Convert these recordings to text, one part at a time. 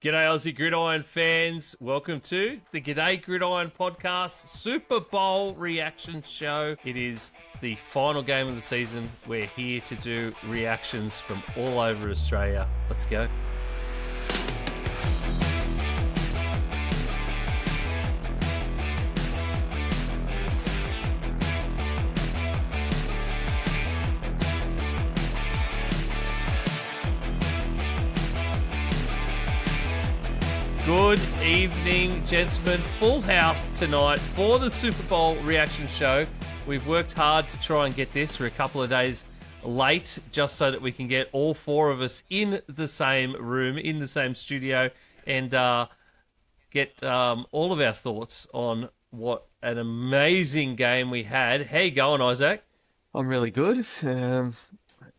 G'day Aussie Gridiron fans. Welcome to the G'day Gridiron podcast Super Bowl reaction show. It is the final game of the season. We're here to do reactions from all over Australia. Let's go. Good evening, gentlemen. Full house tonight for the Super Bowl reaction show. We've worked hard to try and get this. We're a couple of days late just so that we can get all four of us in the same room, in the same studio, and get all of our thoughts on what an amazing game we had. How you going, Isaac? I'm really good.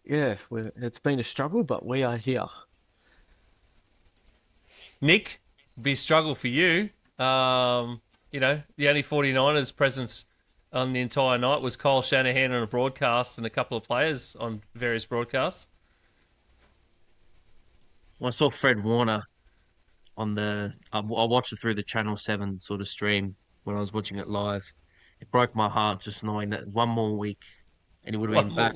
It's been a struggle, but we are here. Nick? Be a struggle for you. The only 49ers presence on the entire night was Kyle Shanahan on a broadcast and a couple of players on various broadcasts. Well, I saw Fred Warner on I watched it through the Channel 7 sort of stream when I was watching it live. It broke my heart just knowing that one more week and it would have been back.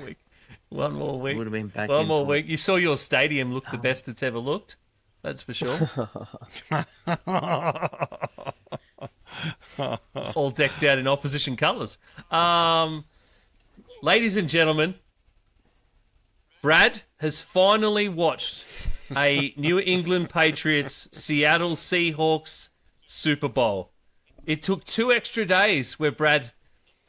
One more week. It would have been back. One more week. You saw your stadium look the best it's ever looked. That's for sure. All decked out in opposition colours. Ladies and gentlemen, Brad has finally watched a New England Patriots Seattle Seahawks Super Bowl. It took 2 extra days where Brad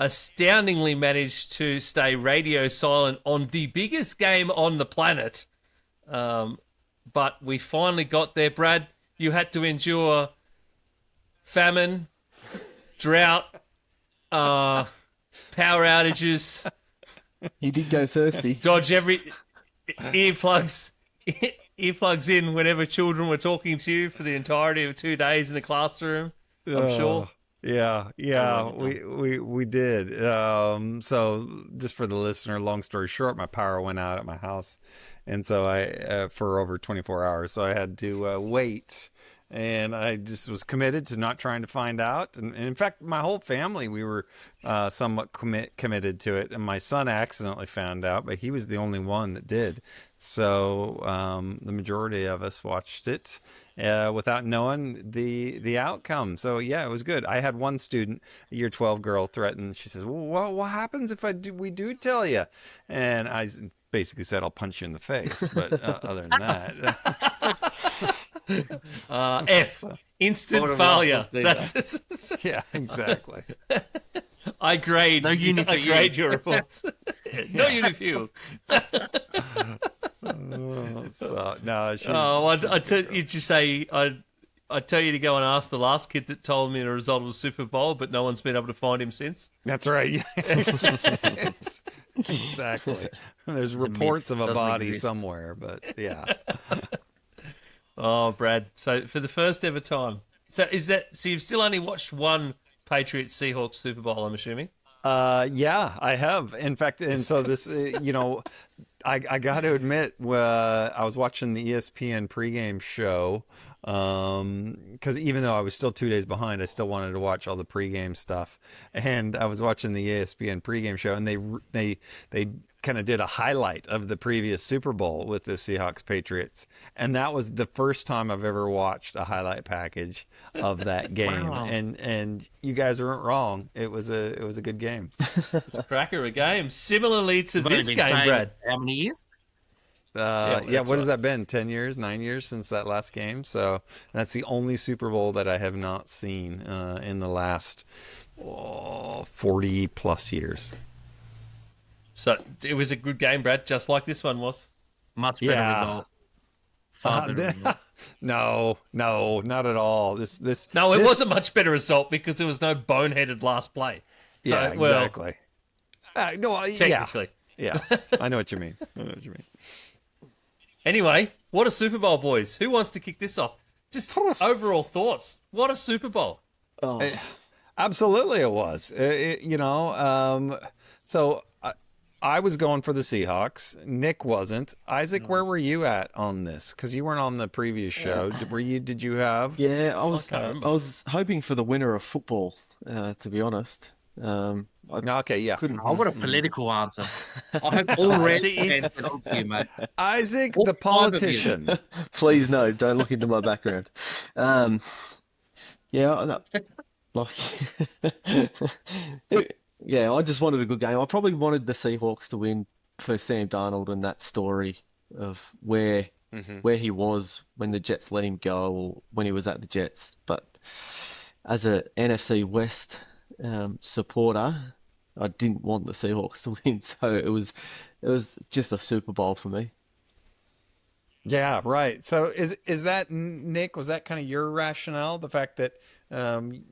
astoundingly managed to stay radio silent on the biggest game on the planet. But we finally got there, Brad. You had to endure famine, drought, power outages. He did go thirsty. Dodge every earplugs in whenever children were talking to you for the entirety of 2 days in the classroom. I'm sure. Yeah, we did. So just for the listener, long story short, my power went out at my house. And so I, for over 24 hours, so I had to wait, and I just was committed to not trying to find out. And in fact, my whole family, we were somewhat committed to it. And my son accidentally found out, but he was the only one that did. So the majority of us watched it without knowing the outcome. So yeah, it was good. I had one student, a year 12 girl, threaten. She says, "Well, what happens if we do tell you?" And I basically said, "I'll punch you in the face." But other than that, instant failure. That's yeah, exactly. I grade. No uni for I grade your reports. No uni for you. I tell you to go and ask the last kid that told me the result of the Super Bowl, but no one's been able to find him since. That's right. Exactly. There's reports of a body somewhere, but yeah. Oh, Brad. So for the first ever time. So you've still only watched one Patriots Seahawks Super Bowl, I'm assuming? Yeah, I have. In fact, and so this, I got to admit, I was watching the ESPN pregame show, because even though I was still 2 days behind, I still wanted to watch all the pregame stuff. And I was watching the ESPN pregame show, and they kind of did a highlight of the previous Super Bowl with the Seahawks Patriots, and that was the first time I've ever watched a highlight package of that game. Wow. And you guys weren't wrong. It was a good game. It's a cracker of a game. Similarly to this game, Brad. How many years? What has that been? 10 years, 9 years since that last game. So that's the only Super Bowl that I have not seen in the last 40 plus years. So it was a good game, Brad, just like this one was. Much better result. Far better. No, not at all. It was a much better result because there was no boneheaded last play. So, yeah, exactly. Technically. Yeah, I know what you mean. Anyway, what a Super Bowl, boys. Who wants to kick this off? Just overall thoughts. What a Super Bowl. Absolutely it was. So I was going for the Seahawks. Nick wasn't. Isaac, where were you at on this? Because you weren't on the previous show. Were you? Did you have? Yeah, I can't remember. was hoping for the winner of football, to be honest. I No, okay, yeah. couldn't. Oh, what a political answer. I hope all Reds See, he's- fans can help you, mate. Isaac, All the 5 of you. politician. Please no, don't look into my background. Yeah, like, yeah, I just wanted a good game. I probably wanted the Seahawks to win for Sam Darnold and that story of where he was when the Jets let him go or when he was at the Jets. But as a NFC West supporter, I didn't want the Seahawks to win, so it was just a Super Bowl for me. Yeah, right. So is that, Nick, was that kind of your rationale? The fact that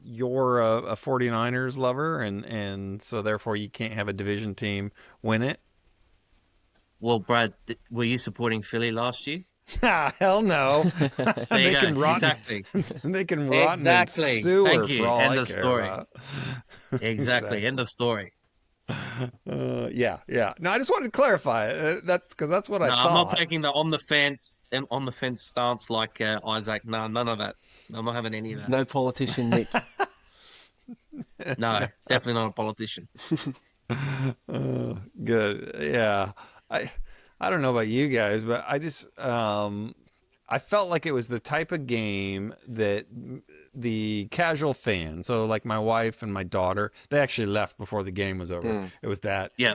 you're a 49ers lover and so therefore you can't have a division team win it? Well, Brad, were you supporting Philly last year? Hell no. There They you can go. rot. Exactly. They can rot Exactly. in sewer Thank you. for all End I of care story. about. Exactly. End of story. Yeah. No, I just wanted to clarify. That's because that's what I No, thought. I'm not taking the on the fence stance like Isaac. No, none of that. I'm not having any of that. No politician, Nick. No, definitely not a politician. Good. Yeah. I don't know about you guys, but I just I felt like it was the type of game that the casual fan, so like my wife and my daughter, they actually left before the game was over. It was that Yeah.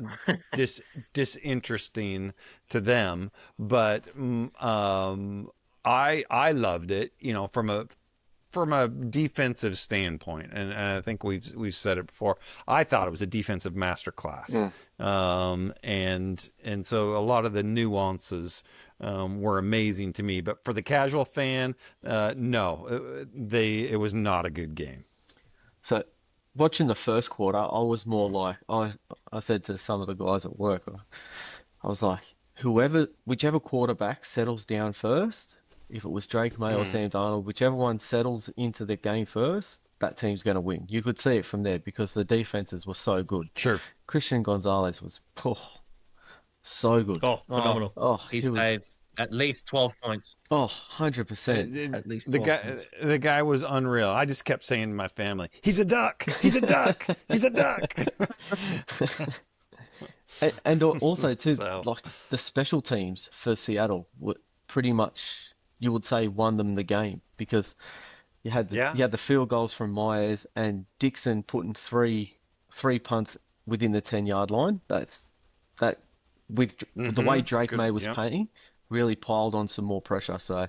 disinteresting to them, but I loved it, you know, from a defensive standpoint, and I think we've said it before. I thought it was a defensive masterclass, and so a lot of the nuances were amazing to me. But for the casual fan, no, it was not a good game. So, watching the first quarter, I was more like I said to some of the guys at work, I was like, whichever quarterback settles down first, if it was Drake May or Sam Darnold, whichever one settles into the game first, that team's going to win. You could see it from there because the defenses were so good. Sure. Christian Gonzalez was so good. Oh, phenomenal. He he was saved at least 12 points. 100%. At least The 12 points. guy was unreal. I just kept saying to my family, "He's a duck. He's a duck. He's a duck." And also too, So- like the special teams for Seattle were pretty much, you would say, won them the game because you had the field goals from Myers and Dixon putting three punts within the 10-yard line. That with the way Drake May was playing, really piled on some more pressure. So,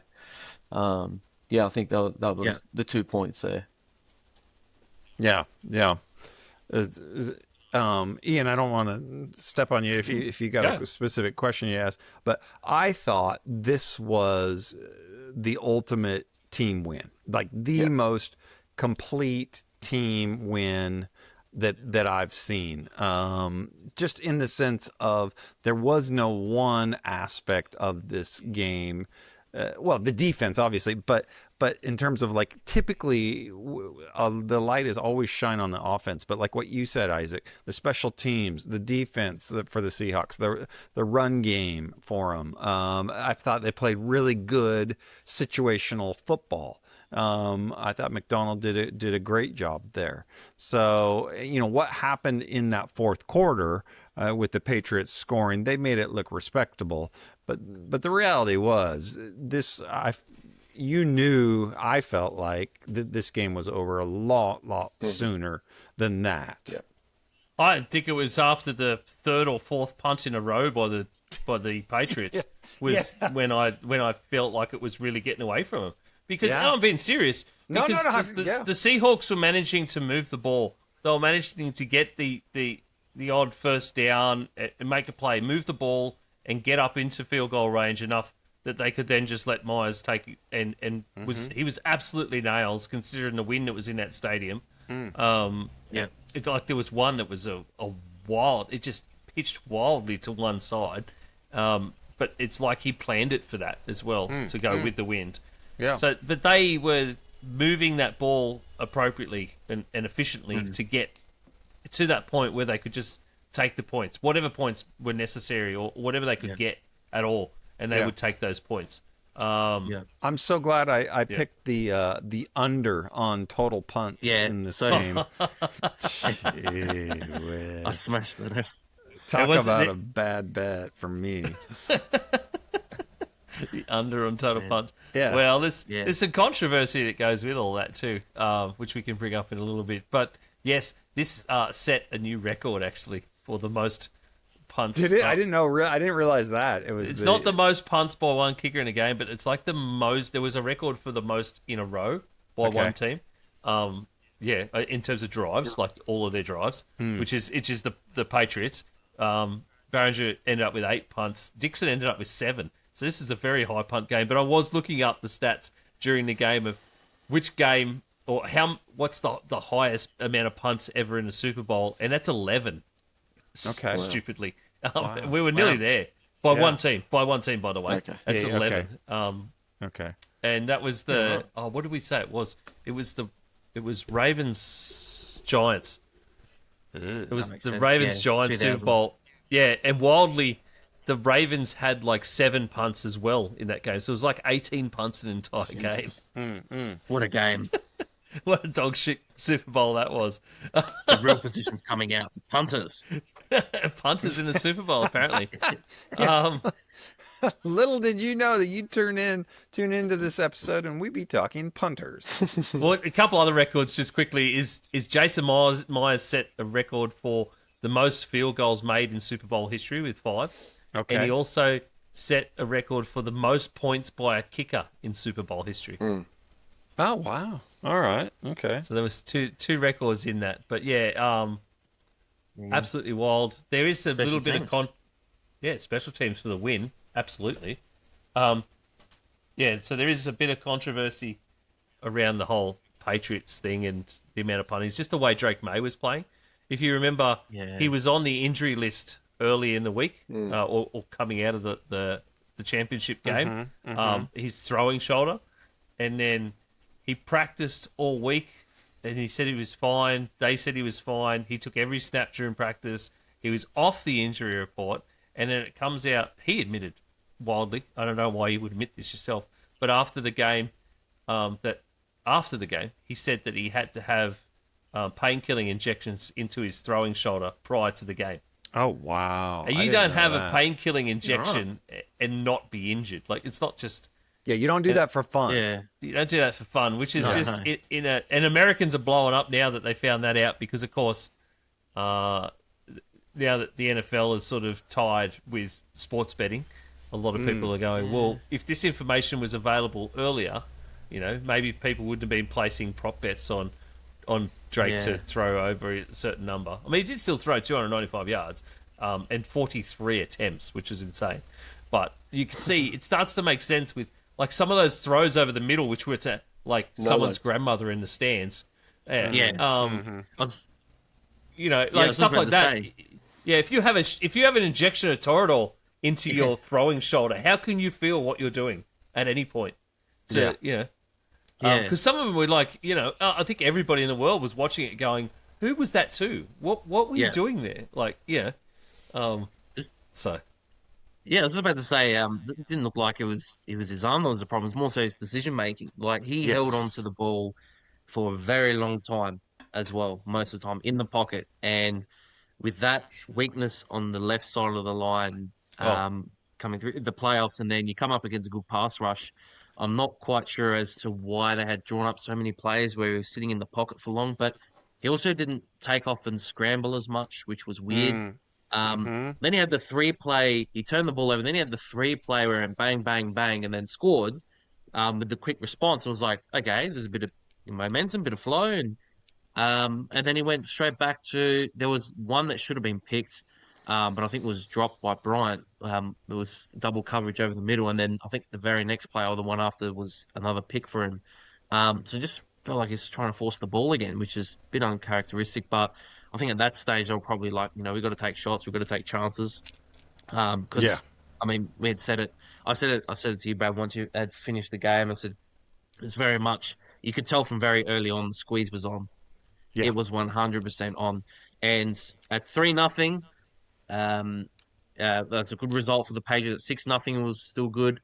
I think that was the 2 points there. Yeah. Ian, I don't want to step on you if you got a specific question you asked, but I thought this was the ultimate team win, like the most complete team win that I've seen. Just in the sense of there was no one aspect of this game. Well, the defense, obviously, but in terms of like typically the light is always shine on the offense. But like what you said, Isaac, the special teams, the defense for the Seahawks, the run game for them. I thought they played really good situational football. I thought McDonald did a great job there. So, what happened in that fourth quarter with the Patriots scoring, they made it look respectable. But the reality was I felt like this game was over a lot sooner than that. Yeah. I think it was after the third or fourth punt in a row by the Patriots when I felt like it was really getting away from them. Because I'm being serious. No, The Seahawks were managing to move the ball. They were managing to get the odd first down and make a play, move the ball, and get up into field goal range enough that they could then just let Myers take it. And he was absolutely nails considering the wind that was in that stadium. Like there was one that was a wild. It just pitched wildly to one side. But it's like he planned it for that as well to go with the wind. Yeah. So, but they were moving that ball appropriately and efficiently to get to that point where they could just take the points, whatever points were necessary or whatever they could get at all, and they would take those points. I'm so glad I picked the under on total punts in this game. I smashed that. Talk about a bad bet for me. The under on total punts. Yeah. Well, there's some controversy that goes with all that too, which we can bring up in a little bit. But yes, this set a new record actually for the most punts. Did it? I didn't know. I didn't realize that it was. It's not the most punts by one kicker in a game, but it's like the most. There was a record for the most in a row by one team. In terms of drives, like all of their drives, which is the Patriots. Barringer ended up with 8 punts. Dixon ended up with 7. So this is a very high punt game. But I was looking up the stats during the game of which game or what's the highest amount of punts ever in the Super Bowl, and that's 11. Okay. Stupidly. We were nearly there. By one team. By one team, by the way. Okay. That's 11. Okay. And that was the what did we say it was? It was Ravens Giants. It was the Ravens Giants Super Bowl. Yeah, and wildly the Ravens had like 7 punts as well in that game. So it was like 18 punts an entire game. What a game. What a dog shit Super Bowl that was. The real positions coming out. The punters. Punters in the Super Bowl, apparently. Little did you know that you'd tune into this episode and we'd be talking punters. Well, a couple other records just quickly is Jason Myers set a record for the most field goals made in Super Bowl history with 5. Okay. And he also set a record for the most points by a kicker in Super Bowl history. Oh, wow. All right. Okay. So there was two records in that. But absolutely wild. There is a little bit of special teams for the win. Absolutely. So there is a bit of controversy around the whole Patriots thing and the amount of punting. Just the way Drake May was playing. If you remember, he was on the injury list early in the week, or coming out of the championship game. His throwing shoulder, and then he practiced all week, and he said he was fine. They said he was fine. He took every snap during practice. He was off the injury report, and then it comes out. He admitted wildly. I don't know why you would admit this yourself, but after the game, he said that he had to have pain-killing injections into his throwing shoulder prior to the game. Oh, wow. And you don't have a pain-killing injection and not be injured. Like, it's not just... Yeah, you don't do that for fun. Yeah. You don't do that for fun, which is and Americans are blowing up now that they found that out because, of course, now that the NFL is sort of tied with sports betting, a lot of people are going, well, if this information was available earlier, maybe people wouldn't have been placing prop bets on Drake to throw over a certain number. I mean, he did still throw 295 yards and 43 attempts, which is insane. But you can see it starts to make sense with like some of those throws over the middle, which were to like someone's grandmother in the stands. Stuff like that. Yeah, if you have an injection of Toradol into your throwing shoulder, how can you feel what you're doing at any point? Because some of them were like, I think everybody in the world was watching it going, who was that to? What were you doing there? Like, so. Yeah, I was just about to say, it didn't look like it was his arm that was the problem. It's more so his decision making. Like, he held on to the ball for a very long time as well, most of the time, in the pocket. And with that weakness on the left side of the line coming through the playoffs, and then you come up against a good pass rush, I'm not quite sure as to why they had drawn up so many players where he was sitting in the pocket for long, but he also didn't take off and scramble as much, which was weird. Then he had the 3-play, he turned the ball over, then he had the 3-play where it bang, bang, bang, and then scored with the quick response. It was like, okay, there's a bit of momentum, bit of flow, and then he went straight back to, there was one that should have been picked, but I think it was dropped by Bryant. There was double coverage over the middle, and then I think the very next play or the one after was another pick for him. So just felt like he's trying to force the ball again, which is a bit uncharacteristic, but I think at that stage they were probably like, we've got to take shots, we've got to take chances. Because I mean, we had said it. I said it to you, Brad, once you had finished the game. I said it's very much, you could tell from very early on the squeeze was on. Yeah. It was 100% on. And at 3-0, That's a good result for the Patriots. 6-0 was still good.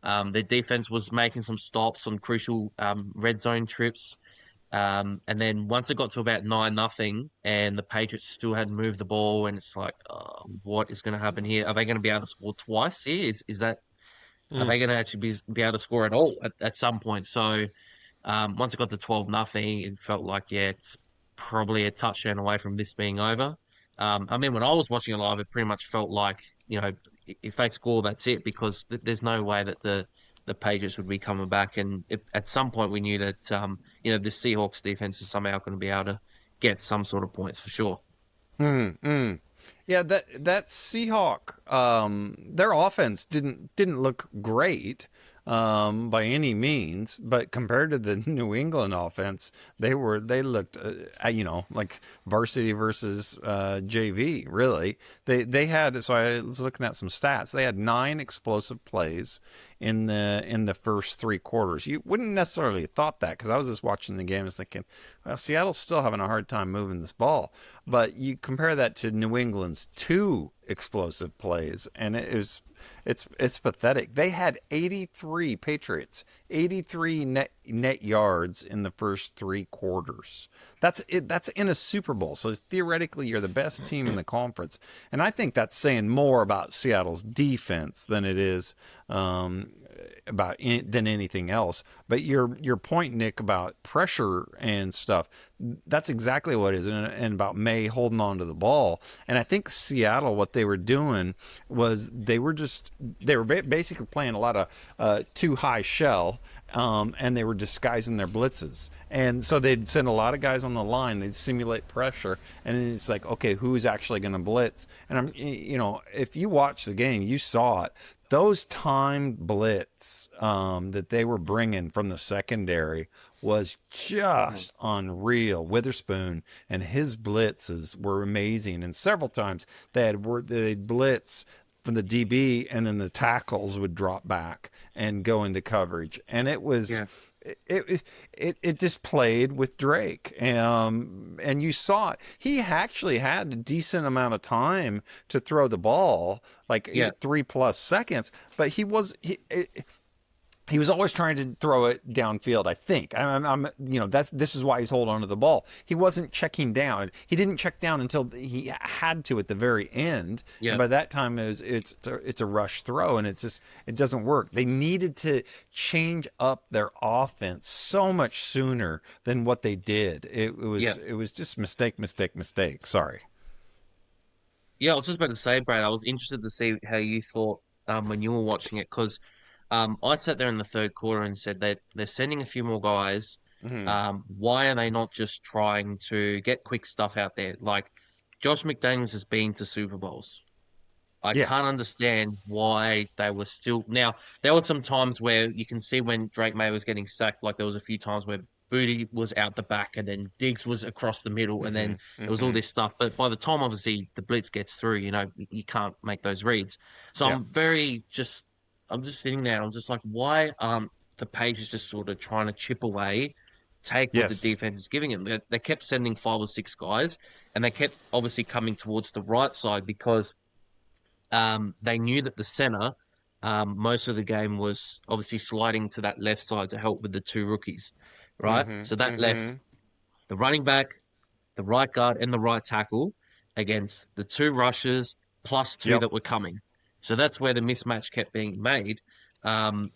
Their defense was making some stops on crucial red zone trips. And then once it got to about 9-0 and the Patriots still hadn't moved the ball, and it's like, what is going to happen here? Are they going to be able to score twice here? Is that, are they going to actually be able to score at all at some point? So once it got to 12-0, it felt like, yeah, it's probably a touchdown away from this being over. I mean, when I was watching it live, it pretty much felt like, if they score, that's it, because there's no way that the Patriots would be coming back. And at some point, we knew that, the Seahawks defense is somehow going to be able to get some sort of points for sure. Yeah, that Seahawk, their offense didn't look great by any means, but compared to the New England offense, they looked like varsity versus JV. Really, they had. So I was looking at some stats. They had 9 explosive plays in the first 3 quarters. You wouldn't necessarily have thought that, because I was just watching the game and was thinking, well, Seattle's still having a hard time moving this ball. But you compare that to New England's 2 explosive plays, and it's pathetic. They had 83 Patriots, 83 net yards in the first 3 quarters. That's it. That's in a Super Bowl. So theoretically, you're the best team in the conference, and I think that's saying more about Seattle's defense than it is than anything else. But your point, Nick, about pressure and stuff, that's exactly what it is, and about May holding on to the ball. And I think Seattle, what they were doing was they were basically playing a lot of too high shell, and they were disguising their blitzes. And so they'd send a lot of guys on the line, they'd simulate pressure, and then it's like, okay, who's actually going to blitz? And if you watch the game, you saw it. Those timed blitz that they were bringing from the secondary was just unreal. Witherspoon and his blitzes were amazing, and several times they'd blitz from the DB, and then the tackles would drop back and go into coverage, and it was. It just played with Drake, and you saw it. He actually had a decent amount of time to throw the ball, like 3+ seconds, but he was always trying to throw it downfield. I think this is why he's holding on to the ball. He wasn't checking down. He didn't check down until he had to at the very end. Yeah. And by that time, it's a rush throw, and it doesn't work. They needed to change up their offense so much sooner than what they did. It was just mistake. Sorry. Yeah, I was just about to say, Brad, I was interested to see how you thought when you were watching it, because I sat there in the 3rd quarter and said that they're sending a few more guys. Why are they not just trying to get quick stuff out there? Like, Josh McDaniels has been to Super Bowls. I can't understand why they were still... Now, there were some times where you can see when Drake May was getting sacked, like there was a few times where Booty was out the back and then Diggs was across the middle, and then there was all this stuff. But by the time, obviously, the blitz gets through, you can't make those reads. So I'm just sitting there, I'm just like, why aren't the Patriots just sort of trying to chip away, take what the defense is giving them? They kept sending 5 or 6 guys, and they kept obviously coming towards the right side because they knew that the center, most of the game, was obviously sliding to that left side to help with the 2 rookies, right? So that left the running back, the right guard, and the right tackle against the 2 rushers plus 2 that were coming. So that's where the mismatch kept being made. And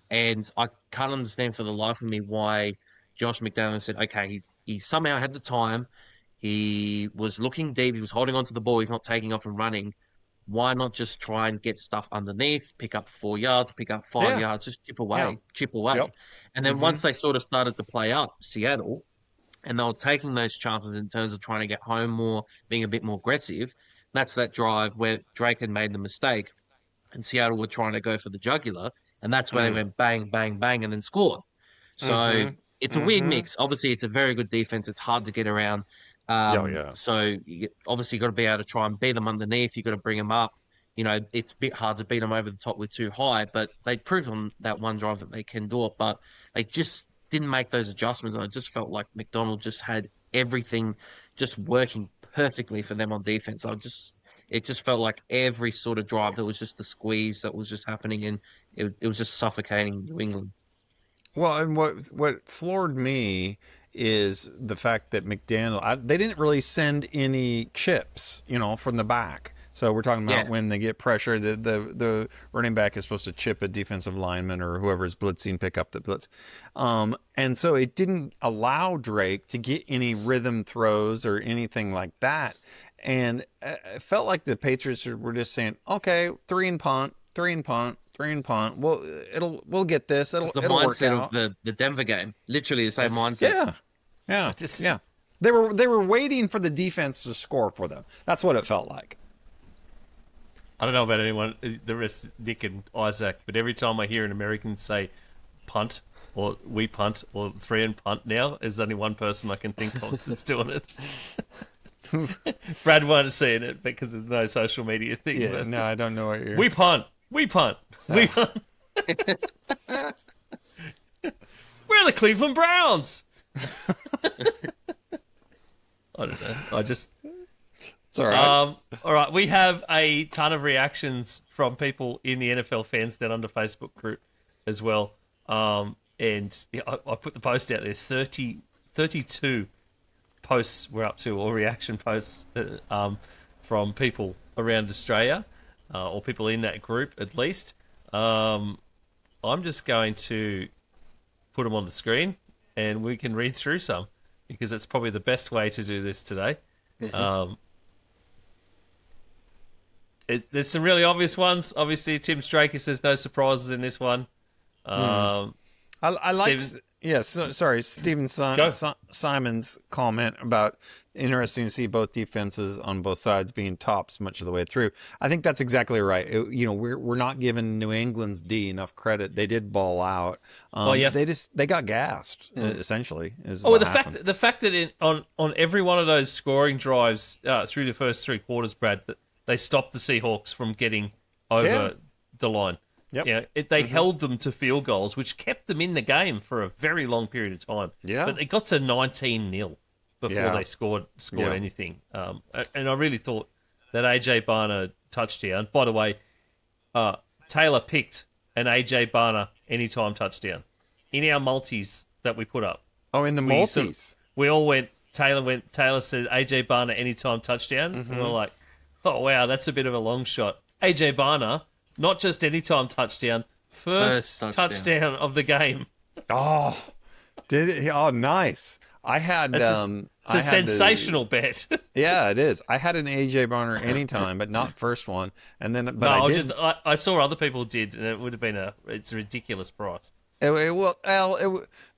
I can't understand for the life of me why Josh McDaniels said, okay, he somehow had the time. He was looking deep. He was holding onto the ball. He's not taking off and running. Why not just try and get stuff underneath, pick up 4 yards, pick up 5 yards, just chip away. Yep. And then once they sort of started to play up Seattle, and they were taking those chances in terms of trying to get home more, being a bit more aggressive, that's that drive where Drake had made the mistake. And Seattle were trying to go for the jugular, and that's where they went bang, bang, bang, and then scored. So it's a weird mix. Obviously, it's a very good defense. It's hard to get around. So obviously, you got to be able to try and beat them underneath. You got to bring them up. It's a bit hard to beat them over the top with too high, but they proved on that one drive that they can do it. But they just didn't make those adjustments, and I just felt like McDonald just had everything just working perfectly for them on defense. it just felt like every sort of drive there was just the squeeze that was just happening, and it was just suffocating New England. Well, and what floored me is the fact that McDaniel, they didn't really send any chips, from the back. So we're talking about when they get pressure, the running back is supposed to chip a defensive lineman or whoever's blitzing, pick up the blitz. And so it didn't allow Drake to get any rhythm throws or anything like that. And it felt like the Patriots were just saying, okay, 3 and punt, 3 and punt, 3 and punt. Well, we'll get this. It'll work out. The mindset of the Denver game, literally the same mindset. Yeah. They were waiting for the defense to score for them. That's what it felt like. I don't know about anyone, the rest, Nick and Isaac, but every time I hear an American say punt or we punt or 3 and punt now, there's only one person I can think of that's doing it. Brad won't see it because there's no social media thing. Yeah, no, I don't know what you're... We punt. We punt. We punt. We're the Cleveland Browns. I don't know. It's all right. All right. We have a ton of reactions from people in the NFL Fans Down Under Facebook group as well. And I put the post out there. 32 posts we're up to, or reaction posts from people around Australia, or people in that group at least. I'm just going to put them on the screen and we can read through some, because it's probably the best way to do this today. There's some really obvious ones. Obviously, Tim Straker says no surprises in this one. I like... sorry, Stephen Simon's comment about interesting to see both defenses on both sides being tops much of the way through. I think that's exactly right. We're not giving New England's D enough credit. They did ball out. They got gassed essentially. The fact that on every one of those scoring drives through the first 3 quarters, Brad, that they stopped the Seahawks from getting over the line. Yep. They held them to field goals, which kept them in the game for a very long period of time. Yeah. But they got to 19-0 before they scored anything. And I really thought that A.J. Barner touchdown... By the way, Taylor picked an A.J. Barner anytime touchdown in our multis that we put up. Oh, in the multis? We all went... Taylor said A.J. Barner anytime touchdown. Mm-hmm. And we're like, oh, wow, that's a bit of a long shot. A.J. Barner... Not just anytime touchdown, first touchdown of the game. Oh, did it? Oh, nice. I had... It's a sensational bet. Yeah, it is. I had an A.J. Barner anytime, but not first one. And then, I saw other people did, and it would have been it's a ridiculous price.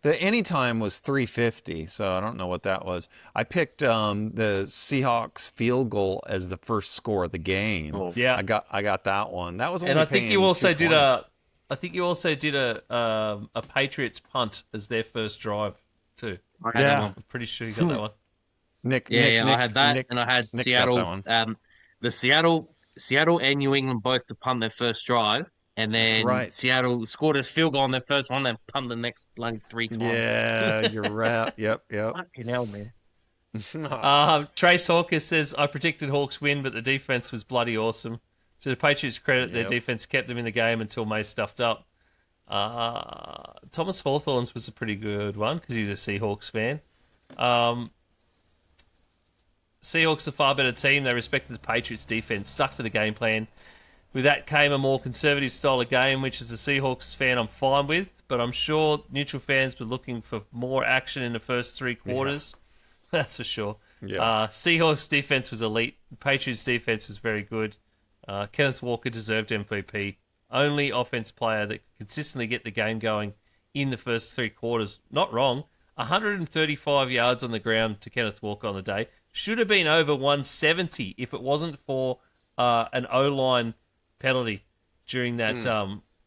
The anytime was $3.50, so I don't know what that was. I picked the Seahawks field goal as the first score of the game. Oh. Yeah, I got that one. That was only and I think you also did a Patriots punt as their first drive too. Yeah, I'm pretty sure you got that one. Nick, I had that, and I had Seattle. The Seattle and New England both to punt their first drive. And then Seattle scored a field goal on their first one, then pumped the next 3 times. Yeah, you're right. Yep. Fucking hell, man. Trace Hawkins says, I predicted Hawks win, but the defense was bloody awesome. To the Patriots' credit, their defense kept them in the game until May stuffed up. Thomas Hawthorne's was a pretty good one because he's a Seahawks fan. Seahawks a far better team. They respected the Patriots' defense, stuck to the game plan. With that came a more conservative style of game, which as a Seahawks fan I'm fine with, but I'm sure neutral fans were looking for more action in the first 3 quarters. Yeah. That's for sure. Yeah. Seahawks defense was elite. Patriots defense was very good. Kenneth Walker deserved MVP. Only offense player that could consistently get the game going in the first 3 quarters. Not wrong. 135 yards on the ground to Kenneth Walker on the day. Should have been over 170 if it wasn't for an O-line penalty during that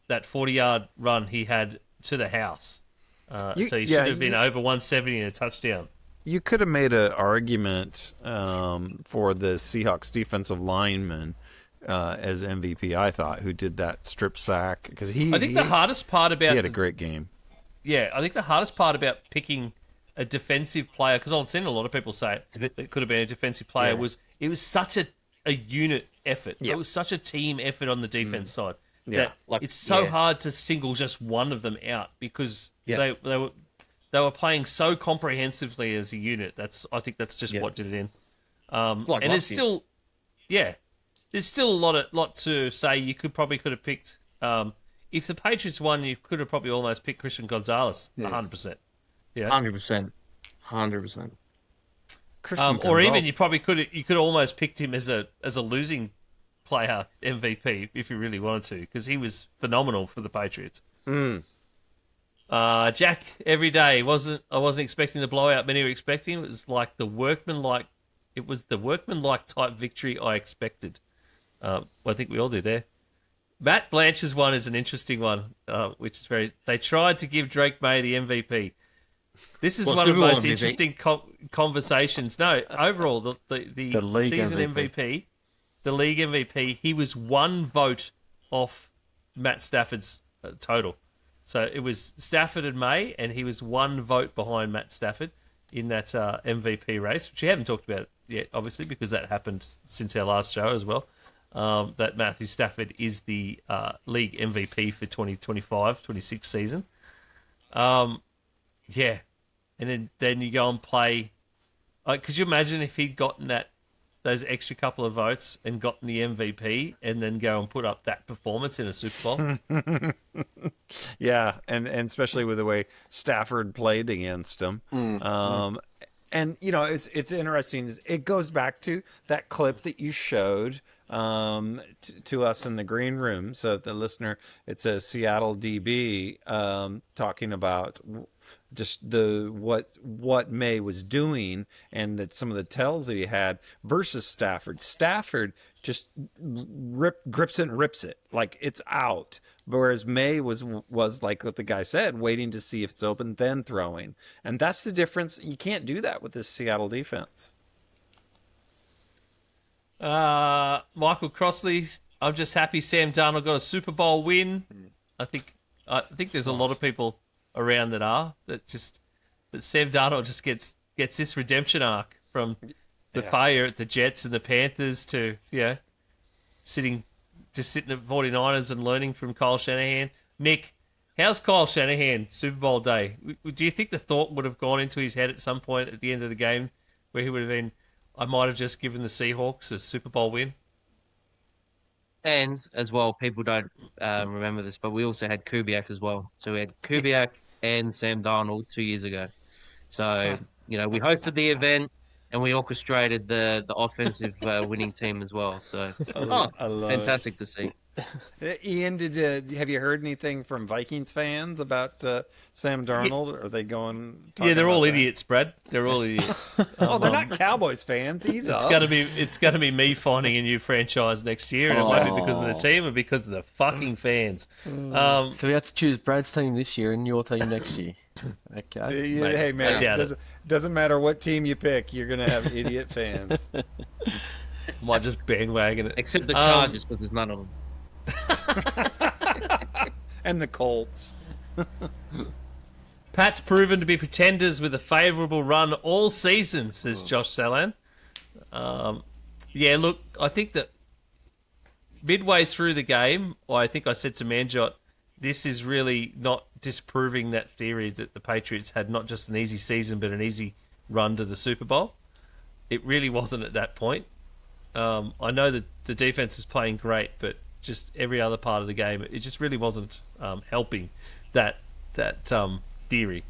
that 40-yard run he had to the house. So he should have been over 170 in a touchdown. You could have made an argument for the Seahawks defensive lineman as MVP, I thought, who did that strip sack. Because the hardest part about... He had a great game. Yeah, I think the hardest part about picking a defensive player, because I've seen a lot of people say it could have been a defensive player, was it was such a a unit effort. Yeah. It was such a team effort on the defense side that Like, it's so hard to single just one of them out because they were playing so comprehensively as a unit. I think that's just what did it in. like and last year. There's still a lot to say. You could have picked. If the Patriots won, you could have probably almost picked Christian Gonzalez, 100%. Yeah, 100%. Or even you could almost picked him as a losing player MVP if you really wanted to, because he was phenomenal for the Patriots. Jack, every day I wasn't expecting the blowout many were expecting. It was like the workmanlike type victory I expected. I think we all did there. Matt Blanch's one is an interesting one, which is they tried to give Drake May the MVP. This is one of the most interesting conversations. No, overall, the season MVP, the league MVP, he was one vote off Matt Stafford's total. So it was Stafford and May, and he was one vote behind Matt Stafford in that MVP race, which we haven't talked about yet, obviously, because that happened since our last show as well. That Matthew Stafford is the league MVP for 2025-26 season. Yeah. And then you go and play. Could you imagine if he'd gotten those extra couple of votes and gotten the MVP and then go and put up that performance in a Super Bowl? Yeah, and especially with the way Stafford played against him. And, it's interesting. It goes back to that clip that you showed to us in the green room. So the listener, it's a Seattle DB talking about just what May was doing and that some of the tells that he had versus Stafford. Stafford just grips it and rips it like it's out. Whereas May was like what the guy said, waiting to see if it's open, then throwing. And that's the difference. You can't do that with this Seattle defense. Michael Crossley, I'm just happy Sam Darnold got a Super Bowl win. I think there's a lot of people around that Sam Darnold just gets this redemption arc from the failure at the Jets and the Panthers to sitting at 49ers and learning from Kyle Shanahan. Nick, how's Kyle Shanahan Super Bowl day? Do you think the thought would have gone into his head at some point at the end of the game where he would have been, I might have just given the Seahawks a Super Bowl win? And as well, people don't remember this, but we also had Kubiak as well. So we had Kubiak and Sam Darnold 2 years ago. So, we hosted the event and we orchestrated the offensive winning team as well. So, fantastic to see. Ian, have you heard anything from Vikings fans about Sam Darnold? Are they going? Yeah, they're all idiots, Brad. They're all idiots. They're not Cowboys fans. It's gonna be me finding a new franchise next year, and it won't be because of the team, but because of the fucking fans. So we have to choose Brad's team this year and your team next year. Okay. Hey man, doesn't matter what team you pick, you're gonna have idiot fans. Might just bandwagon it, except the Chargers because there's none of them. And the Colts. Pat's proven to be pretenders with a favourable run all season, says Josh Salan. Look, I think that midway through the game, I think I said to Manjot, this is really not disproving that theory that the Patriots had not just an easy season but an easy run to the Super Bowl. It really wasn't at that point. I know that the defense was playing great, but just every other part of the game, it just really wasn't helping that theory.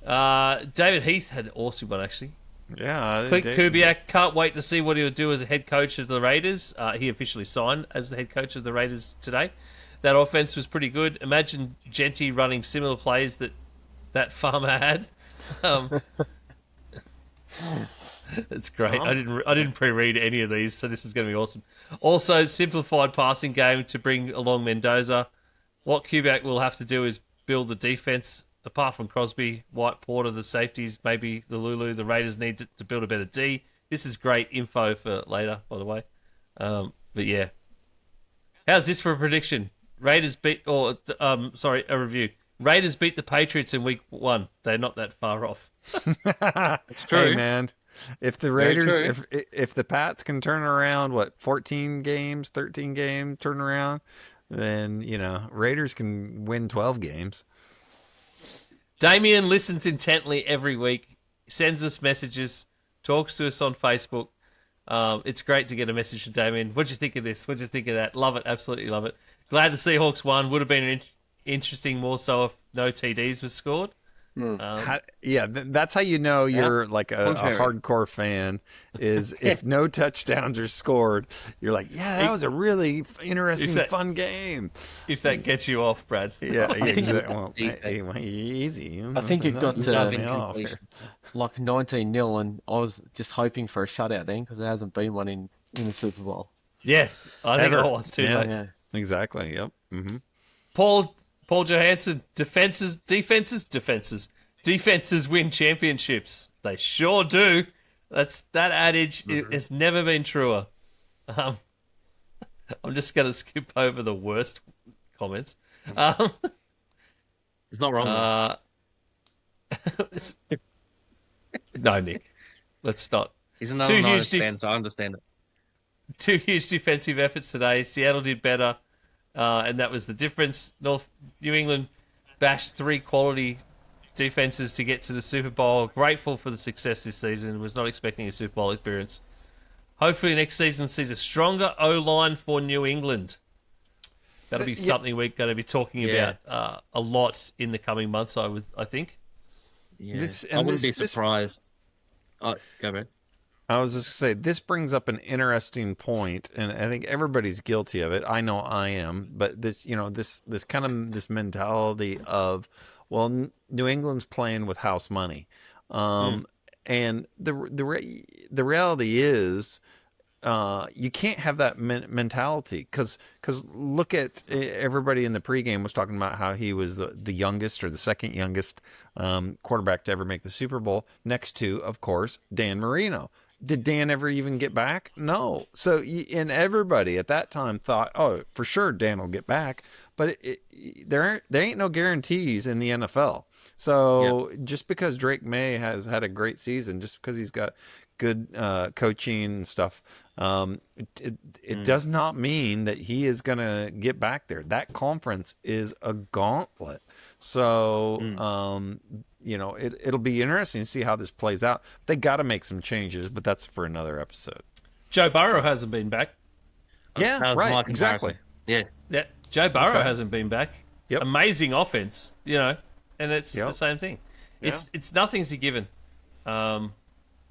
David Heath had an awesome one, actually. Yeah. Clint Kubiak, can't wait to see what he'll do as a head coach of the Raiders. He officially signed as the head coach of the Raiders today. That offense was pretty good. Imagine Genty running similar plays that Farmer had. It's great. I didn't pre-read any of these, so this is going to be awesome. Also, simplified passing game to bring along Mendoza. What Kubiak will have to do is build the defense. Apart from Crosby, White, Porter, the safeties, maybe the Lulu, the Raiders need to build a better D. This is great info for later, by the way. But yeah, how's this for a prediction? Raiders beat, a review. Raiders beat the Patriots in week 1. They're not that far off. It's true. Hey, man. If the Raiders, if the Pats can turn around, 14 games, 13 game turnaround, then, Raiders can win 12 games. Damien listens intently every week, sends us messages, talks to us on Facebook. It's great to get a message from Damien. What'd you think of this? What'd you think of that? Love it. Absolutely love it. Glad the Seahawks won. Would have been interesting more so if no TDs was scored. That's how you know you're like a hardcore fan, is if no touchdowns are scored, you're like, that was a really interesting, fun game. If that gets you off, Brad. Yeah, exactly. Well, easy. I think it got like 19-0, and I was just hoping for a shutout then, because there hasn't been one in the Super Bowl. Yes, I think I was too. Yeah, exactly. Yep. Mm-hmm. Paul Johansson, defenses win championships. They sure do. That adage has never been truer. I'm just going to skip over the worst comments. It's not wrong. No, Nick. Let's not. He's another Niners fan, so I understand it. 2 huge defensive efforts today. Seattle did better. And that was the difference. New England bashed 3 quality defenses to get to the Super Bowl. Grateful for the success this season. Was not expecting a Super Bowl experience. Hopefully next season sees a stronger O-line for New England. That'll be something we're going to be talking about a lot in the coming months, I think. Yeah. I wouldn't be surprised. Go ahead. I was just going to say, this brings up an interesting point, and I think everybody's guilty of it. I know I am, but this kind of this mentality of, well, New England's playing with house money, and the reality is, you can't have that mentality because look at everybody in the pregame was talking about how he was the youngest or the second youngest quarterback to ever make the Super Bowl, next to, of course, Dan Marino. Did Dan ever even get back? No. So, and everybody at that time thought, oh, for sure Dan will get back. But there ain't no guarantees in the NFL. So just because Drake May has had a great season, just because he's got good coaching and stuff, it does not mean that he is going to get back there. That conference is a gauntlet. So, it'll be interesting to see how this plays out. They got to make some changes, but that's for another episode. Joe Burrow hasn't been back. Yeah, right, exactly. Yeah. Joe Burrow hasn't been back. Yep. Amazing offense, and it's the same thing. It's nothing's a given.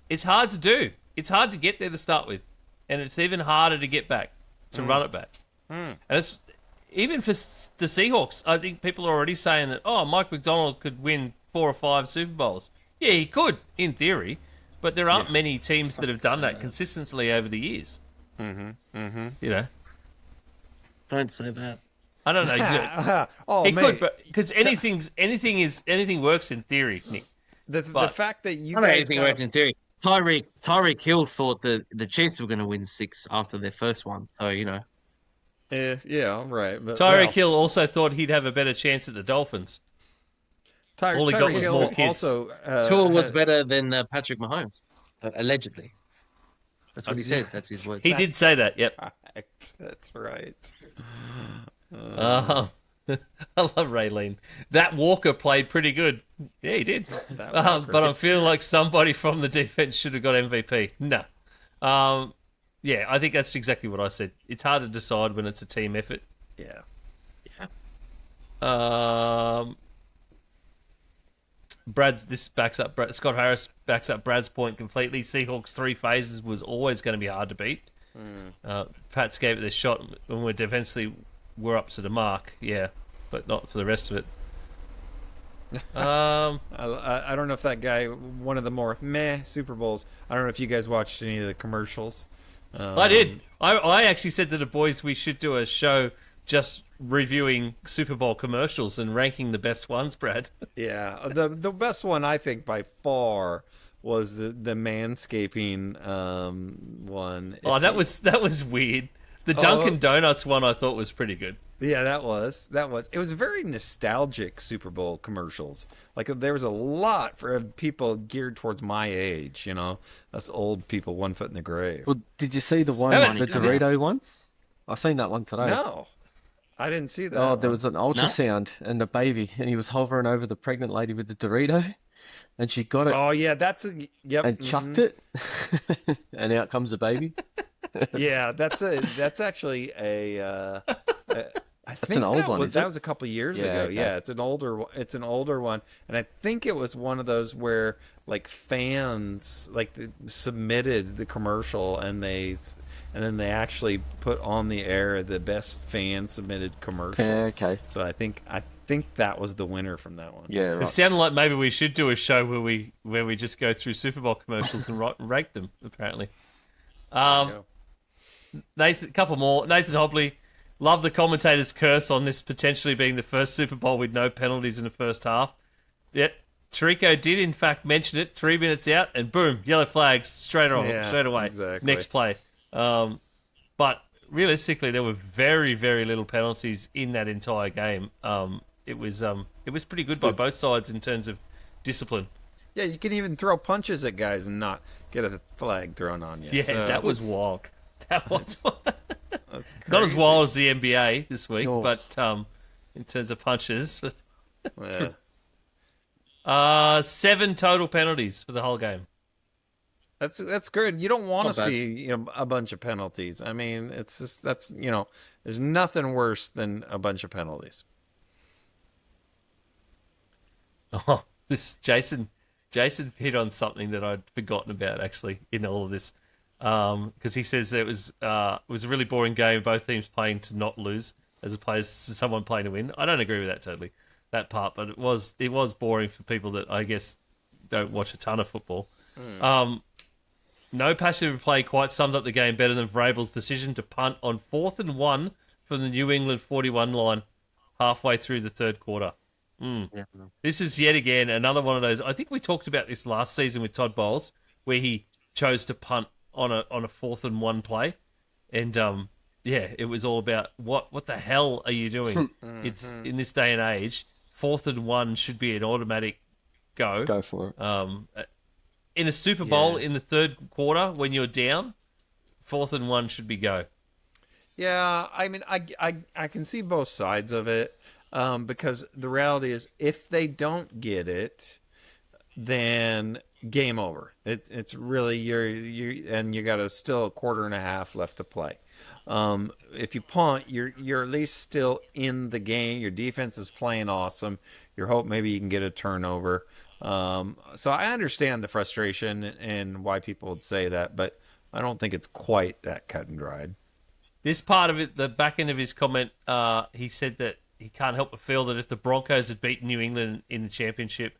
It's hard to do. It's hard to get there to start with, and it's even harder to get back, to run it back. And it's even for the Seahawks. I think people are already saying that, Mike McDonald could win 4 or 5 Super Bowls. Yeah, he could, in theory, but there aren't many teams that have done that consistently over the years. Don't say that. I don't know. He could, but because anything works in theory, Nick. The fact that you guys anything works in theory. Tyreek Hill thought the Chiefs were going to win 6 after their first one, so Yeah, right. But, Tyreek Hill also thought he'd have a better chance at the Dolphins. All he got was more kids. Tua was better than Patrick Mahomes, allegedly. That's what he said. That's his word. He did say that, yep. Right. That's right. I love Raylene. That Walker played pretty good. Yeah, he did. But I'm feeling like somebody from the defense should have got MVP. No. I think that's exactly what I said. It's hard to decide when it's a team effort. Yeah. Scott Harris backs up Brad's point completely. Seahawks 3 phases was always going to be hard to beat. Pats gave it their shot when we're defensively we're up to the mark, but not for the rest of it. I don't know if that guy, one of the more meh Super Bowls, I don't know if you guys watched any of the commercials. I did. I actually said to the boys we should do a show just reviewing Super Bowl commercials and ranking the best ones, Brad. Yeah, the best one I think by far was the manscaping one. That was weird. The Dunkin' Donuts one I thought was pretty good. Yeah, that was. It was very nostalgic Super Bowl commercials. Like there was a lot for people geared towards my age. Us old people, 1 foot in the grave. Well, did you see the one, How about the Dorito one? I seen that one today. No, I didn't see that. Oh, there one. was an No? ultrasound and the baby, and he was hovering over the pregnant lady with the Dorito, and she got it Oh yeah, yep. and chucked it, and out comes the baby. Yeah, that's actually I think an old that one, was is that it? was a couple years Yeah, ago. okay. Yeah, it's an older one, and I think it was one of those where like fans submitted the commercial and then they actually put on the air the best fan submitted commercial. Yeah, okay. So I think that was the winner from that one. Yeah, It right. sounded like maybe we should do a show where we just go through Super Bowl commercials and rate them. Apparently, There you go. Nathan, a couple more. Nathan Hobley, love the commentator's curse on this potentially being the first Super Bowl with no penalties in the first half. Yet Tirico did in fact mention it 3 minutes out, and boom, yellow flags straight away. Exactly. Next play. But realistically, there were very, very little penalties in that entire game. It was pretty good by both sides in terms of discipline. Yeah, you can even throw punches at guys and not get a flag thrown on you. Yeah, So, that was wild. That was that's not as crazy. wild as the NBA this week, Oh. but in terms of punches, Yeah. 7 total penalties for the whole game. That's good. You don't want Not to bad. see a bunch of penalties. I mean, it's just there's nothing worse than a bunch of penalties. Oh, this Jason hit on something that I'd forgotten about actually in all of this, because he says that it was a really boring game. Both teams playing to not lose as opposed to someone playing to win. I don't agree with that totally, that part, but it was boring for people that I guess don't watch a ton of football. No passive play quite summed up the game better than Vrabel's decision to punt on 4th and 1 from the New England 41 line halfway through the third quarter. Yeah. This is yet again another one of those. I think we talked about this last season with Todd Bowles, where he chose to punt on a 4th and 1 play, and it was all about what the hell are you doing? It's in this day and age, 4th and 1 should be an automatic go. Go for it. In a Super Bowl Yeah. in the third quarter when you're down, 4th and 1 should be go. Yeah, I mean, I can see both sides of it, because the reality is, if they don't get it, then game over. It's really you got still a quarter and a half left to play. If you punt, you're at least still in the game. Your defense is playing awesome. You hope maybe you can get a turnover. So I understand the frustration and why people would say that, but I don't think it's quite that cut and dried. This part of it, the back end of his comment, he said that he can't help but feel that if the Broncos had beaten New England in the championship,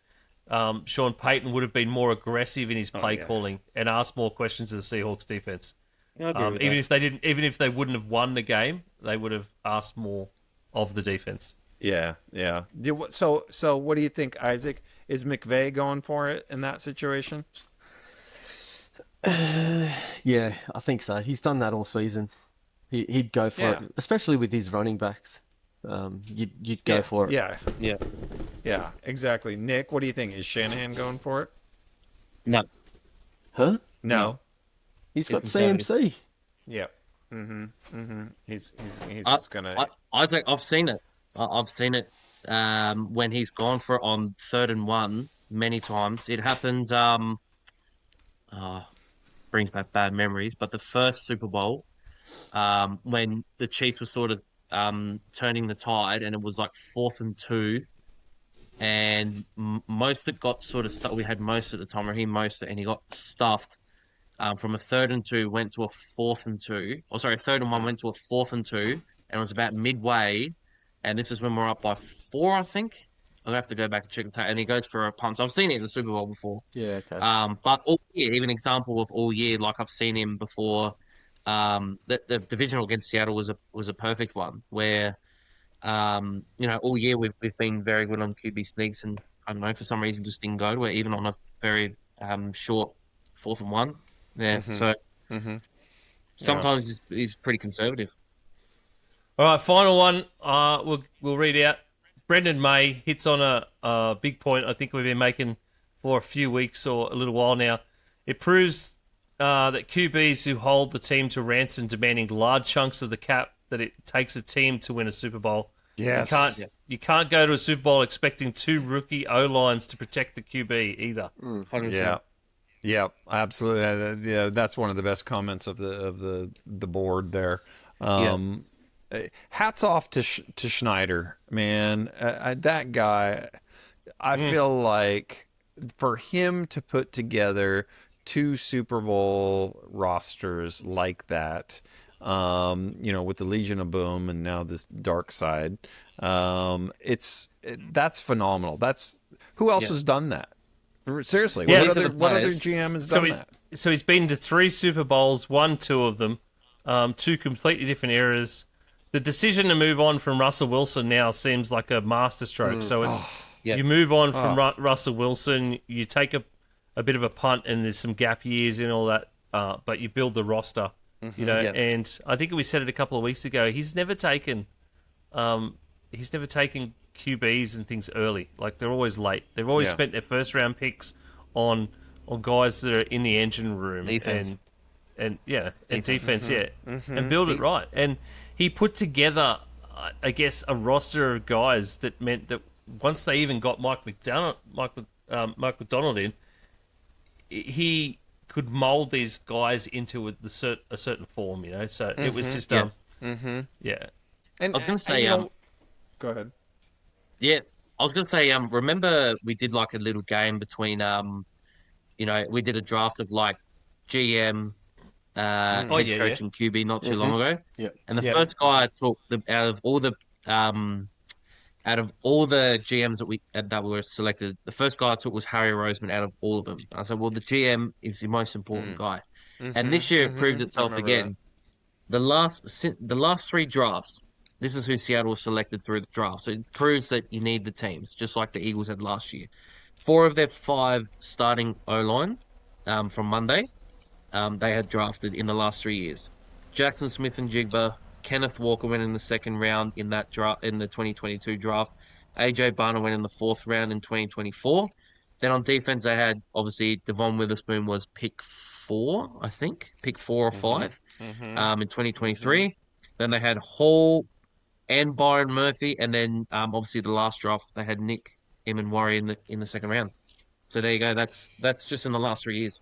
Sean Payton would have been more aggressive in his play calling and asked more questions of the Seahawks defense. Yeah, I agree with that. Even if they wouldn't have won the game, they would have asked more of the defense. Yeah. So what do you think, Isaac? Is McVay going for it in that situation? Yeah, I think so. He's done that all season. He'd go for it, especially with his running backs. You'd go for it. Yeah, exactly. Nick, what do you think? Is Shanahan going for it? No. Huh? No. He's got conservative. CMC. Yeah. He's gonna. Isaac, I've seen it. I've seen it when he's gone for it on 3rd and 1 many times. It happens. Brings back bad memories. But the first Super Bowl, when the Chiefs were sort of turning the tide, and it was like 4th and 2, and most of it got sort of stuck. We had most at the time, Raheem Mostert, and he got stuffed. From a 3rd and 2 went to a 4th and 2. Oh, sorry, 3rd and 1 went to a 4th and 2, and it was about midway. And this is when we're up by 4, I think. I'll have to go back and check the tape. And he goes for a punt. So I've seen it in the Super Bowl before. Yeah, okay. But all year, even example of all year, like I've seen him before. The divisional against Seattle was a perfect one where, all year we've been very good on QB sneaks, and I don't know, for some reason just didn't go to it, even on a very short 4th and 1. Yeah, Mm-hmm. so sometimes he's pretty conservative. All right, final one. We'll read out. Brendan May hits on a big point I think we've been making for a few weeks or a little while now. It proves that QBs who hold the team to ransom, demanding large chunks of the cap that it takes a team to win a Super Bowl. Yes. You can't go to a Super Bowl expecting 2 rookie O-lines to protect the QB either. 100%. Yeah. Yeah, absolutely. Yeah, that's one of the best comments of the board there. Hats off to Schneider, man. That guy, I feel like for him to put together 2 Super Bowl rosters like that, with the Legion of Boom and now this Dark Side, that's phenomenal. Who else has done that? Seriously, what other GM has done that? So he's been to 3 Super Bowls, won 2 of them, 2 completely different eras. The decision to move on from Russell Wilson now seems like a masterstroke. So it's you move on from Russell Wilson, you take a bit of a punt, and there's some gap years and all that, but you build the roster, And I think we said it a couple of weeks ago. He's never taken QBs and things early. Like, they're always late. They've always spent their first round picks on guys that are in the engine room defense. and defense, and build it right. And he put together, I guess, a roster of guys that meant that once they even got Mike McDonald in, he could mold these guys into a certain form, So it was just And I was going to say, go ahead. Yeah, I was going to say, remember we did like a little game between, we did a draft of like GM, head coach and QB not too long ago. Yeah. And the first guy I took out of all the GMs that were selected, the first guy I took was Harry Roseman out of all of them. I said, well, the GM is the most important guy. And this year it proved itself again. The last 3 drafts, this is who Seattle selected through the draft. So it proves that you need the teams, just like the Eagles had last year. 4 of their 5 starting O-line from Monday, they had drafted in the last 3 years. Jackson Smith and Jigba, Kenneth Walker went in the second round in that draft in the 2022 draft. AJ Barner went in the 4th round in 2024. Then on defense, they had, obviously, Devon Witherspoon was pick 4, I think. Pick 4 or 5 in 2023. Then they had Hall and Byron Murphy. And then, obviously, the last draft, they had Nick Emanwari in the second round. So there you go. That's just in the last 3 years.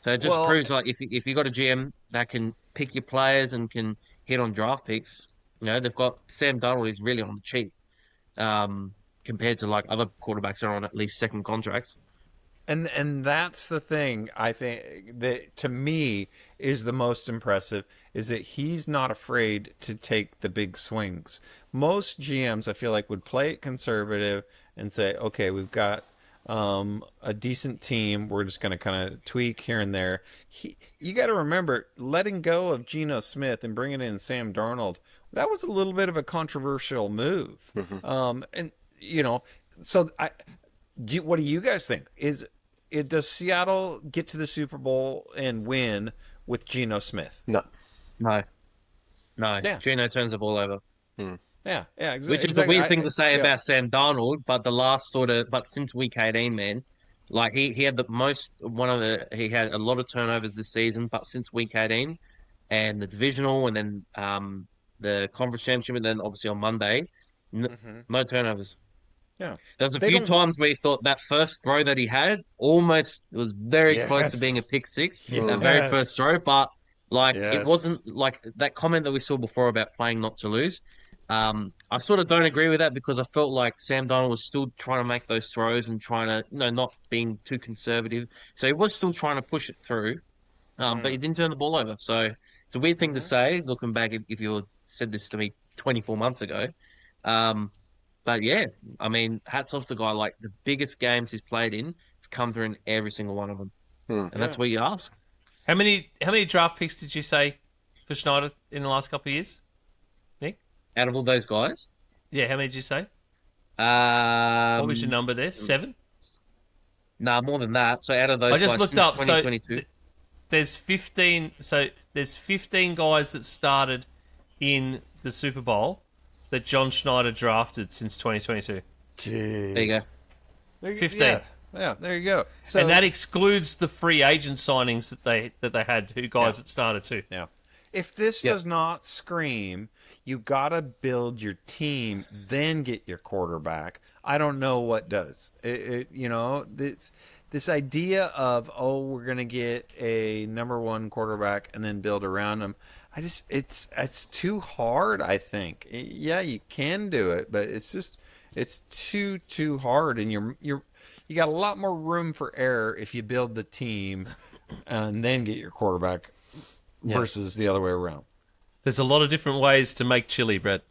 So it just proves, like, if you got a GM that can pick your players and can hit on draft picks, they've got Sam Darnold is really on the cheap compared to like other quarterbacks that are on at least second contracts. And that's the thing I think that to me is the most impressive is that he's not afraid to take the big swings. Most GMs I feel like would play it conservative and say, okay, we've got a decent team. We're just going to kind of tweak here and there. You got to remember, letting go of Geno Smith and bringing in Sam Darnold, that was a little bit of a controversial move. So what do you guys think? Does Seattle get to the Super Bowl and win with Geno Smith? No. Yeah. Geno turns the ball over. Yeah, exactly. Which is a weird thing to say about Sam Darnold, but but since week 18, man, like he had he had a lot of turnovers this season, but since week 18 and the divisional and then the conference championship and then obviously on Monday, no turnovers. Yeah. There's a few times where he thought that first throw that he had almost was very close to being a pick 6, that very first throw, but it wasn't like that comment that we saw before about playing not to lose. I sort of don't agree with that because I felt like Sam Darnold was still trying to make those throws and trying to, not being too conservative. So he was still trying to push it through, but he didn't turn the ball over. So it's a weird thing to say, looking back, if you had said this to me 24 months ago. But yeah, I mean, hats off to the guy. Like, the biggest games he's played in, it's come through in every single one of them. And that's what you ask. How many draft picks did you say for Schneider in the last couple of years, Nick? Out of all those guys? Yeah, how many did you say? What was your number there? 7? Nah, more than that. So out of those I just looked up. So there's 15. So there's 15 guys that started in the Super Bowl that John Schneider drafted since 2022. Jeez. There you go. 15. Yeah, there you go. So, And that excludes the free agent signings that they had, who guys that started too. yeah. If this does not scream, you got to build your team, then get your quarterback. I don't know what does. This idea of, we're going to get a number one quarterback and then build around him. It's too hard, I think. Yeah, you can do it, but it's too hard, and you got a lot more room for error if you build the team and then get your quarterback versus the other way around. There's a lot of different ways to make chili, Brett.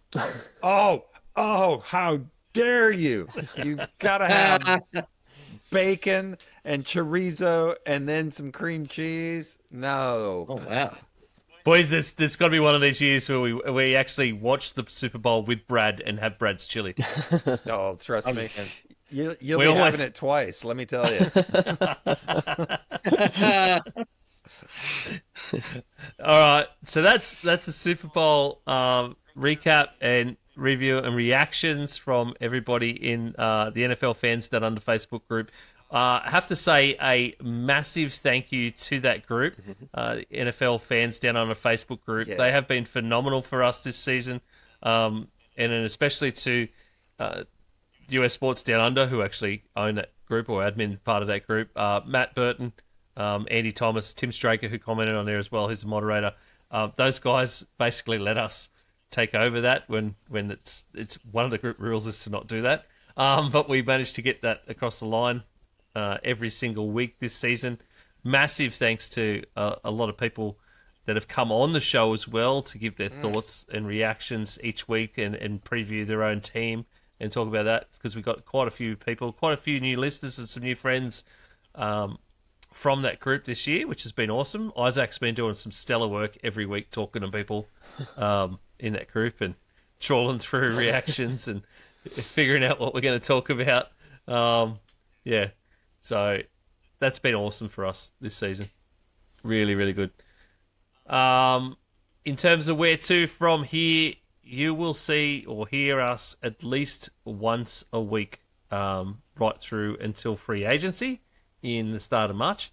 Oh, how dare you! You gotta have bacon and chorizo and then some cream cheese. No. Oh wow. Boys, there's got to be one of these years where we actually watch the Super Bowl with Brad and have Brad's chili. Oh, trust me. You'll be always... having it twice, let me tell you. All right, so that's the Super Bowl recap and review and reactions from everybody in the NFL Fans Down Under Facebook group. I have to say a massive thank you to that group, NFL Fans Down Under Facebook group. Yeah. They have been phenomenal for us this season, and especially to US Sports Down Under, who actually own that group or admin part of that group. Matt Burton, Andy Thomas, Tim Straker, who commented on there as well. He's the moderator. Those guys basically let us take over that when it's one of the group rules is to not do that. But we managed to get that across the line every single week this season. Massive thanks to a lot of people that have come on the show as well to give their thoughts and reactions each week and preview their own team and talk about that, because we've got quite a few people, quite a few new listeners and some new friends from that group this year, which has been awesome. Isaac's been doing some stellar work every week talking to people in that group and trawling through reactions and figuring out what we're going to talk about. So that's been awesome for us this season. Really, really good. In terms of where to from here, you will see or hear us at least once a week right through until free agency in the start of March.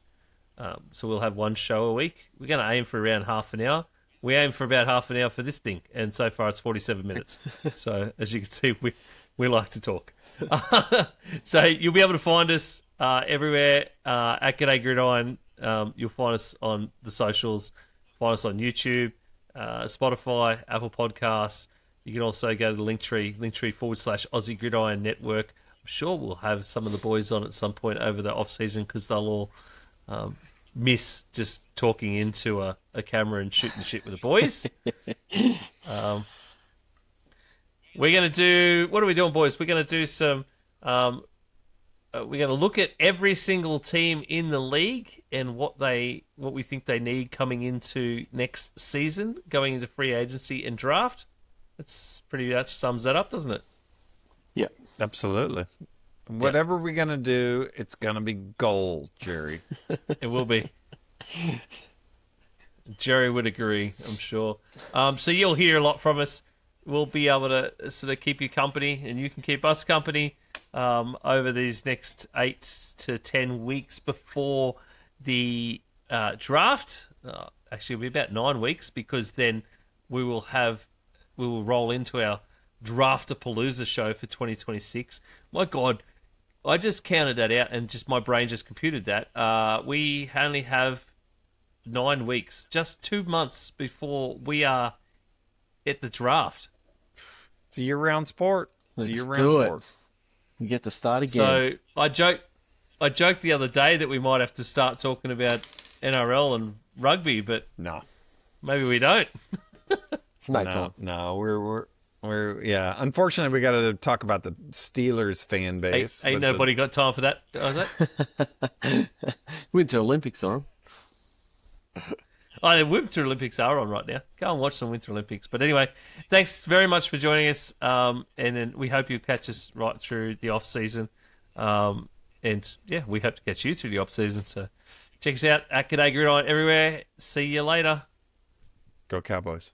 So we'll have one show a week. We're going to aim for around half an hour. We aim for about half an hour for this thing, and so far it's 47 minutes. So as you can see, we like to talk. So you'll be able to find us everywhere at G'Day Gridiron. You'll find us on the socials, find us on YouTube, Spotify, Apple Podcasts. You can also go to the Linktree /Aussie Gridiron Network. I'm sure we'll have some of the boys on at some point over the off-season because they'll all miss just talking into a camera and shooting shit with the boys. We're going to do... What are we doing, boys? We're going to do some... we're going to look at every single team in the league and what we think they need coming into next season, going into free agency and draft. That's pretty much sums that up, doesn't it? Yeah, absolutely. Whatever we're going to do, it's going to be gold, Jerry. It will be. Jerry would agree, I'm sure. So you'll hear a lot from us. We'll be able to sort of keep you company, and you can keep us company over these next 8 to 10 weeks before the draft. Actually, it'll be about 9 weeks, because then we will roll into our Draftapalooza show for 2026. My God, I just counted that out, and my brain just computed that. We only have 9 weeks, just 2 months before we are at the draft. It's a year-round sport. Let's do it. We get to start again. So I joked the other day that we might have to start talking about NRL and rugby, but no, maybe we don't. It's night time. No, we're yeah. Unfortunately, we got to talk about the Steelers fan base. Ain't nobody got time for that, is it? Winter Olympics on. Oh, the Winter Olympics are on right now. Go and watch some Winter Olympics. But anyway, thanks very much for joining us. And then we hope you catch us right through the off season. And yeah, we hope to catch you through the off season. So check us out at G'Day Gridiron everywhere. See you later. Go Cowboys.